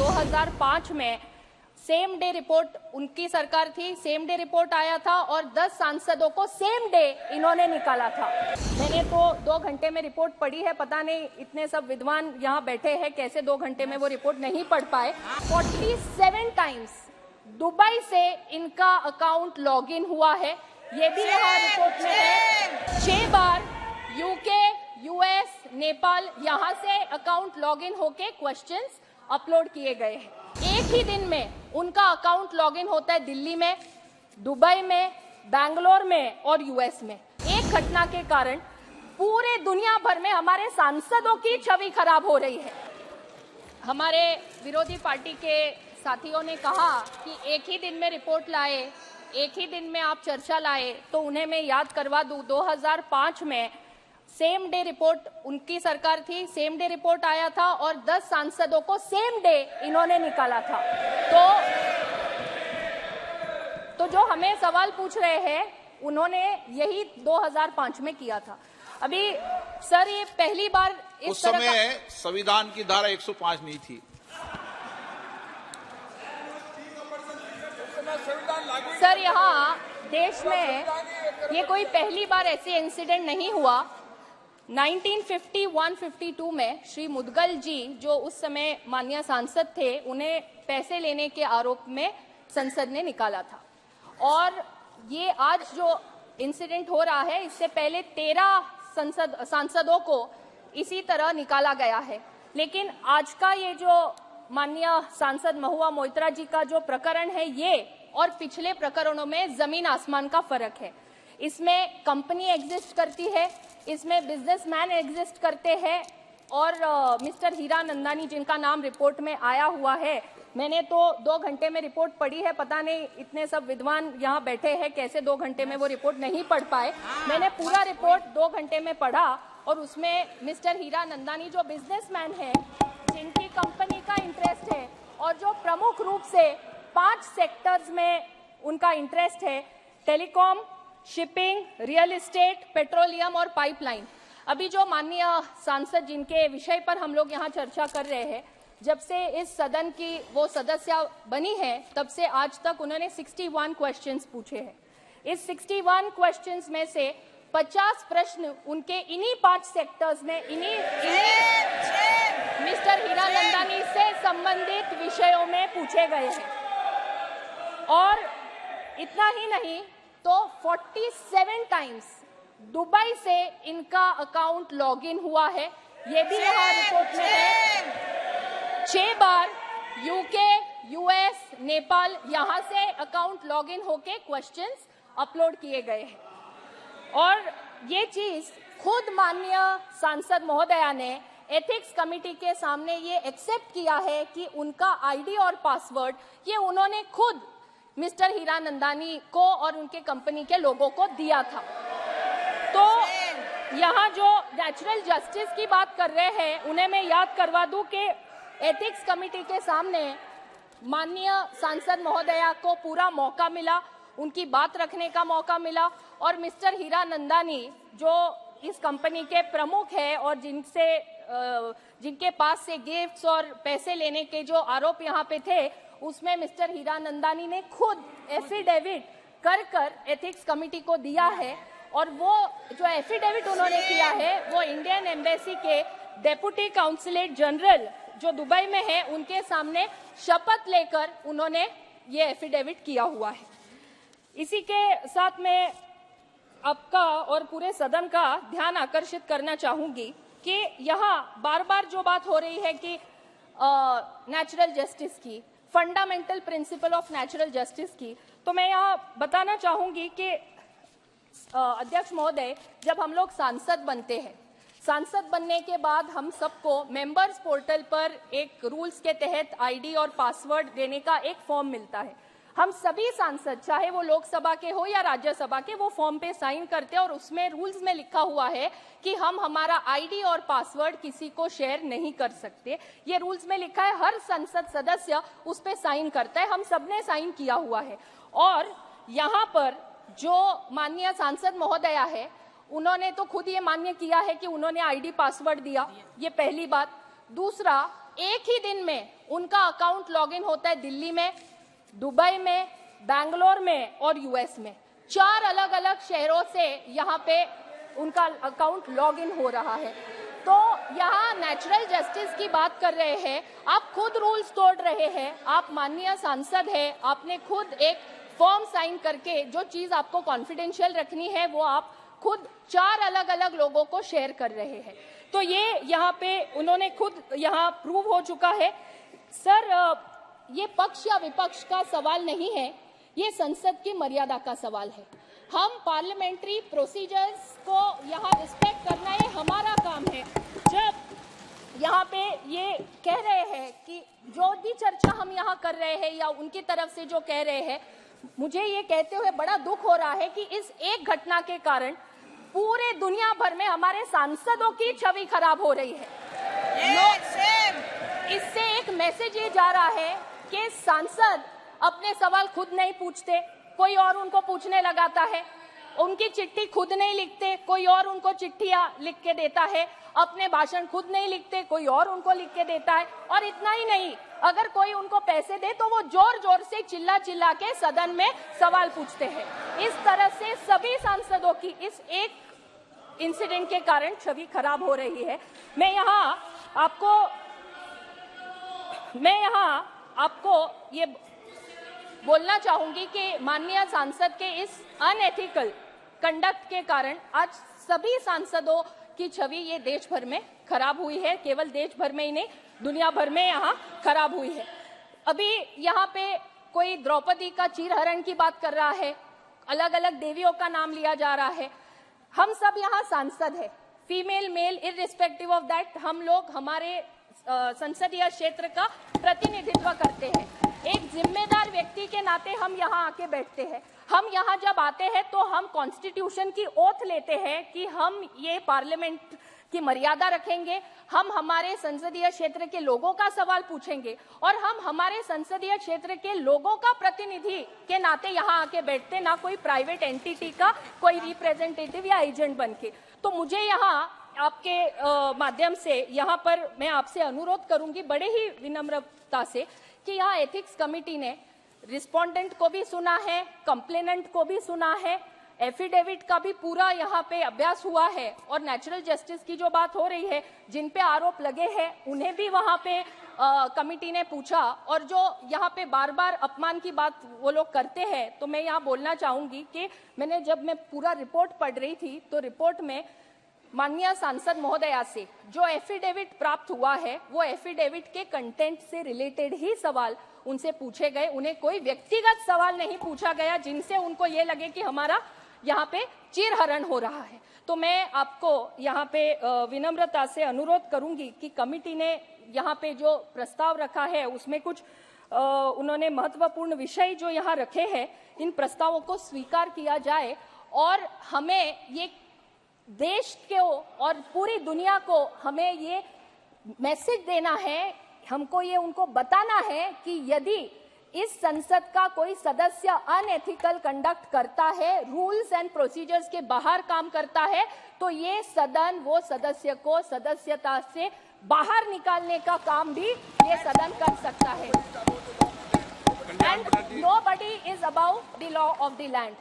2005 में same day report उनकी सरकार थी, सेम डे रिपोर्ट आया था और 10 सांसदों को सेम डे इन्होंने निकाला था। मैंने तो 2 घंटे में रिपोर्ट पढ़ी है, पता नहीं इतने सब विद्वान यहाँ बैठे हैं कैसे 2 घंटे में वो रिपोर्ट नहीं पढ़ पाए। 47 टाइम्स दुबई से इनका अकाउंट लॉगिन हुआ है, ये भी यहाँ रिपोर्ट में है। 6 बार यूके, यूएस, नेपाल यहाँ से अकाउंट लॉगिन होके क्वेश्चंस अपलोड किए गए हैं। एक ही दिन में उनका अकाउंट लॉगिन होता है दिल्ली में, दुबई में, बैंगलोर में और यूएस में। एक घटना के कारण पूरे दुनिया भर में हमारे सांसदों की छवि खराब हो रही है। हमारे विरोधी पार्टी के साथियों ने कहा कि एक ही दिन में रिपोर्ट लाए, एक ही दिन में आप चर्चा लाए, तो उन्हें मैं याद करवा दूं 2005 में सेम डे रिपोर्ट उनकी सरकार थी, सेम डे रिपोर्ट आया था और 10 सांसदों को सेम डे इन्होंने निकाला था। तो जो हमें सवाल पूछ रहे हैं उन्होंने यही 2005 में किया था। अभी सर ये पहली बार उस समय संविधान की धारा 105 नहीं थी। सर यहाँ देश में ये कोई पहली बार ऐसे इंसिडेंट नहीं हुआ। 1951-52 में श्री मुदगल जी जो उस समय माननीय सांसद थे, उन्हें पैसे लेने के आरोप में संसद ने निकाला था। और ये आज जो इंसिडेंट हो रहा है, इससे पहले 13 सांसदों को इसी तरह निकाला गया है। लेकिन आज का ये जो माननीय सांसद महुआ मोइत्रा जी का जो प्रकरण है, ये और पिछले प्रकरणों में जमीन आसमान का फर्क है। इसमें कंपनी एग्जिस्ट करती है, इसमें बिजनेसमैन एग्जिस्ट करते हैं और मिस्टर हीरा नंदानी जिनका नाम रिपोर्ट में आया हुआ है, मैंने तो 2 घंटे में रिपोर्ट पढ़ी है, पता नहीं इतने सब विद्वान यहाँ बैठे हैं कैसे 2 घंटे में वो रिपोर्ट नहीं पढ़ पाए। मैंने पूरा रिपोर्ट 2 घंटे में पढ़ा और उसमें मिस्टर हीरा नंदानी जो बिजनेसमैन है, जिनकी कंपनी का इंटरेस्ट है और जो प्रमुख रूप से 5 सेक्टर्स में उनका इंटरेस्ट है, telecom, shipping, real estate, petroleum और पाइपलाइन। अभी जो माननीय सांसद जिनके विषय पर हम लोग यहाँ चर्चा कर रहे हैं, जब से इस सदन की वो सदस्य बनी है तब से आज तक उन्होंने 61 क्वेश्चंस पूछे हैं। इस 61 क्वेश्चंस में से 50 प्रश्न उनके इन्हीं 5 सेक्टर्स में इन्हीं मिस्टर हीरा नंदानी से संबंधित विषयों में पूछे गए हैं। और इतना ही नहीं तो 47 टाइम्स दुबई से इनका अकाउंट लॉगिन हुआ है, ये भी यहाँ रिपोर्ट में है। 6 बार यूके, यूएस, नेपाल यहाँ से अकाउंट लॉगिन होके क्वेश्चंस अपलोड किए गए हैं। और ये चीज खुद माननीय सांसद महोदया ने एथिक्स कमेटी के सामने ये एक्सेप्ट किया है कि उनका आईडी और पासवर्ड ये उन्होंने खुद मिस्टर हीरा नंदानी को और उनके कंपनी के लोगों को दिया था। तो यहाँ जो नेचुरल जस्टिस की बात कर रहे हैं, उन्हें मैं याद करवा दूं कि एथिक्स कमेटी के सामने माननीय सांसद महोदया को पूरा मौका मिला, उनकी बात रखने का मौका मिला और मिस्टर हीरा नंदानी जो इस कंपनी के प्रमुख है और जिनके पास से गिफ्ट्स और पैसे लेने के जो आरोप यहाँ पे थे, उसमें मिस्टर हीरा नंदानी ने खुद एफिडेविट कर एथिक्स कमेटी को दिया है। और वो जो एफिडेविट उन्होंने किया है वो इंडियन एम्बेसी के डेप्यूटी काउंसलेट जनरल जो दुबई में है, उनके सामने शपथ लेकर उन्होंने ये एफिडेविट किया हुआ है। इसी के साथ मैं आपका और पूरे सदन का ध्यान आकर्षित करना चाहूंगी कि यहाँ बार बार जो बात हो रही है कि नेचुरल जस्टिस की, fundamental principle of natural justice की, तो मैं यहाँ बताना चाहूंगी कि अध्यक्ष महोदय, जब हम लोग सांसद बनते हैं, सांसद बनने के बाद हम सबको मेंबर्स पोर्टल पर एक रूल्स के तहत आईडी और पासवर्ड देने का एक फॉर्म मिलता है। हम सभी सांसद, चाहे वो लोकसभा के हो या राज्यसभा के, वो फॉर्म पे साइन करते हैं और उसमें रूल्स में लिखा हुआ है कि हम हमारा आईडी और पासवर्ड किसी को शेयर नहीं कर सकते। ये रूल्स में लिखा है, हर संसद सदस्य उस पे साइन करता है, हम सबने साइन किया हुआ है। और यहाँ पर जो माननीय सांसद महोदया है, उन्होंने तो खुद ये मान्य किया है कि उन्होंने आईडी पासवर्ड दिया, ये पहली बात। दूसरा, एक ही दिन में उनका अकाउंट लॉगिन होता है दिल्ली में, दुबई में, बैंगलोर में और यूएस में। 4 अलग अलग शहरों से यहाँ पे उनका अकाउंट लॉगिन हो रहा है। तो यहाँ नेचुरल जस्टिस की बात कर रहे हैं, आप खुद रूल्स तोड़ रहे हैं। आप माननीय सांसद हैं, आपने खुद एक फॉर्म साइन करके जो चीज़ आपको कॉन्फिडेंशियल रखनी है वो आप खुद 4 अलग अलग लोगों को शेयर कर रहे हैं। तो ये यहाँ पे उन्होंने खुद यहाँ प्रूव हो चुका है। सर, ये पक्ष या विपक्ष का सवाल नहीं है, ये संसद की मर्यादा का सवाल है। हम पार्लियामेंट्री प्रोसीजर्स को यहाँ रिस्पेक्ट करना ये हमारा काम है। जब यहाँ पे ये कह रहे हैं कि जो भी चर्चा हम यहाँ कर रहे हैं या उनकी तरफ से जो कह रहे हैं, मुझे ये कहते हुए बड़ा दुख हो रहा है कि इस एक घटना के कारण पूरे दुनिया भर में हमारे सांसदों की छवि खराब हो रही है। इससे एक मैसेज ये जा रहा है कि सांसद अपने सवाल खुद नहीं पूछते, कोई और उनको पूछने लगाता है। उनकी चिट्ठी खुद नहीं लिखते, कोई और उनको चिट्ठियां लिख के देता है। अपने भाषण खुद नहीं लिखते, कोई और उनको लिख के देता है। और इतना ही नहीं, अगर कोई उनको पैसे दे तो वो जोर जोर से चिल्ला चिल्ला के सदन में सवाल पूछते हैं। इस तरह से सभी सांसदों की इस एक इंसिडेंट के कारण छवि खराब हो रही है। मैं यहाँ आपको ये बोलना चाहूंगी कि माननीय सांसद के इस अनएथिकल कंडक्ट के कारण आज सभी सांसदों की छवि ये देश भर में खराब हुई है। केवल देश भर में ही नहीं, दुनिया भर में यहाँ खराब हुई है। अभी यहाँ पे कोई द्रौपदी का चीरहरण की बात कर रहा है, अलग अलग देवियों का नाम लिया जा रहा है। हम सब यहाँ सांसद है, female male irrespective of that, हम लोग हमारे संसदीय क्षेत्र का प्रतिनिधित्व करते हैं। एक जिम्मेदार व्यक्ति के नाते हम यहाँ आके बैठते हैं। हम यहाँ जब आते हैं तो हम कॉन्स्टिट्यूशन की ओथ लेते हैं कि हम ये पार्लियामेंट की मर्यादा रखेंगे, हम हमारे संसदीय क्षेत्र के लोगों का सवाल पूछेंगे और हम हमारे संसदीय क्षेत्र के लोगों का प्रतिनिधि के नाते यहाँ आके बैठते, ना कोई प्राइवेट एंटिटी का कोई रिप्रेजेंटेटिव या एजेंट बनके। तो मुझे यहाँ आपके माध्यम से यहाँ पर मैं आपसे अनुरोध करूंगी बड़े ही विनम्रता से कि यहाँ एथिक्स कमेटी ने रिस्पोंडेंट को भी सुना है, कंप्लेनेंट को भी सुना है, एफिडेविट का भी पूरा यहाँ पे अभ्यास हुआ है और नेचुरल जस्टिस की जो बात हो रही है, जिन पे आरोप लगे हैं उन्हें भी वहाँ पे कमेटी ने पूछा। और जो यहाँ पे बार बार अपमान की बात वो लोग करते हैं, तो मैं यहाँ बोलना चाहूंगी कि जब मैं पूरा रिपोर्ट पढ़ रही थी तो रिपोर्ट में माननीय सांसद महोदया से जो एफिडेविट प्राप्त हुआ है वो एफिडेविट के कंटेंट से रिलेटेड ही सवाल उनसे पूछे गए। उन्हें कोई व्यक्तिगत सवाल नहीं पूछा गया जिनसे उनको ये लगे कि हमारा यहाँ पे चीरहरण हो रहा है। तो मैं आपको यहाँ पे विनम्रता से अनुरोध करूंगी कि कमिटी ने यहाँ पे जो प्रस्ताव रखा है उसमें कुछ उन्होंने महत्वपूर्ण विषय जो यहाँ रखे हैं, इन प्रस्तावों को स्वीकार किया जाए और हमें ये देश को और पूरी दुनिया को हमें ये मैसेज देना है, हमको ये उनको बताना है कि यदि इस संसद का कोई सदस्य अनएथिकल कंडक्ट करता है, रूल्स एंड प्रोसीजर्स के बाहर काम करता है, तो ये सदन वो सदस्य को सदस्यता से बाहर निकालने का काम भी ये सदन कर सकता है। And nobody is about the law of the land.